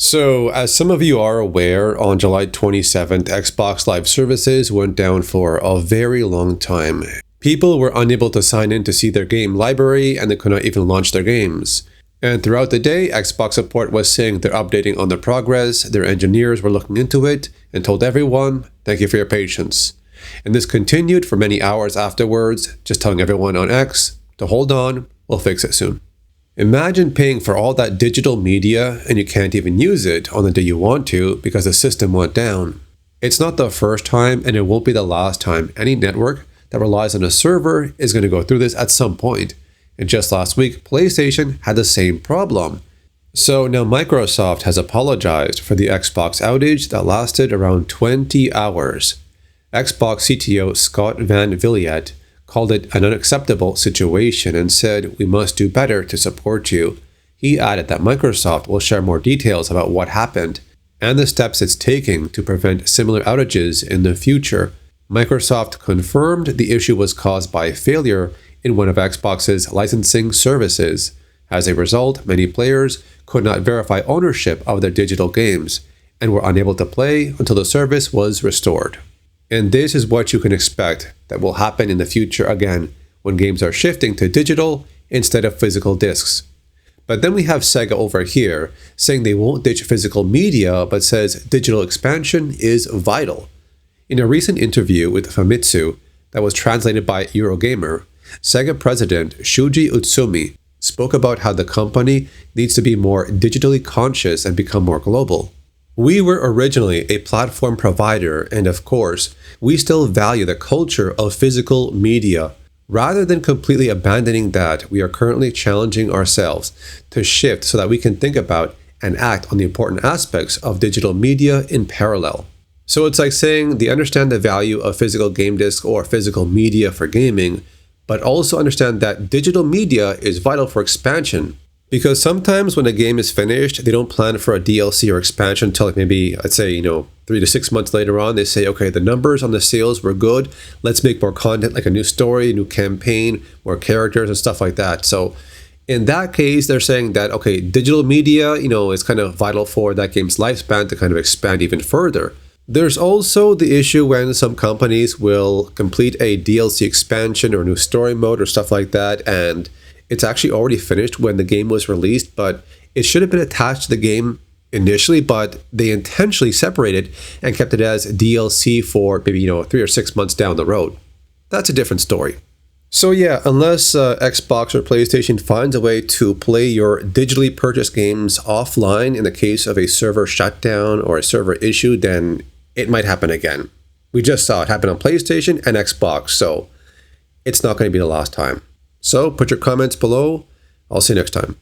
So, as some of you are aware, on July 27th, Xbox Live Services went down for a very long time. People were unable to sign in to see their game library, and they could not even launch their games. And throughout the day, Xbox support was saying they're updating on their progress, their engineers were looking into it, and told everyone, thank you for your patience. And this continued for many hours afterwards, just telling everyone on X to hold on, we'll fix it soon. Imagine paying for all that digital media and you can't even use it on the day you want to because the system went down. It's not the first time and it won't be the last time any network that relies on a server is going to go through this at some point. And just last week, PlayStation had the same problem. So now Microsoft has apologized for the Xbox outage that lasted around 20 hours. Xbox CTO Scott Van Villiet called it an unacceptable situation and said, we must do better to support you. He added that Microsoft will share more details about what happened and the steps it's taking to prevent similar outages in the future. Microsoft confirmed the issue was caused by a failure in one of Xbox's licensing services. As a result, many players could not verify ownership of their digital games and were unable to play until the service was restored. And this is what you can expect that will happen in the future again when games are shifting to digital instead of physical discs. But then we have Sega over here saying they won't ditch physical media but says digital expansion is vital. In a recent interview with Famitsu that was translated by Eurogamer, Sega president Shuji Utsumi spoke about how the company needs to be more digitally conscious and become more global. We were originally a platform provider, and of course, we still value the culture of physical media. Rather than completely abandoning that, we are currently challenging ourselves to shift so that we can think about and act on the important aspects of digital media in parallel. So it's like saying they understand the value of physical game discs or physical media for gaming, but also understand that digital media is vital for expansion. Because sometimes when a game is finished, they don't plan for a DLC or expansion until like maybe, I'd say, 3 to 6 months later on. They say, okay, the numbers on the sales were good. Let's make more content, like a new story, a new campaign, more characters and stuff like that. So in that case, they're saying that, okay, digital media, is kind of vital for that game's lifespan to kind of expand even further. There's also the issue when some companies will complete a DLC expansion or new story mode or stuff like that, and it's actually already finished when the game was released, but it should have been attached to the game initially, but they intentionally separated and kept it as DLC for maybe, 3 or 6 months down the road. That's a different story. So yeah, unless Xbox or PlayStation finds a way to play your digitally purchased games offline in the case of a server shutdown or a server issue, then it might happen again. We just saw it happen on PlayStation and Xbox, so it's not going to be the last time. So put your comments below. I'll see you next time.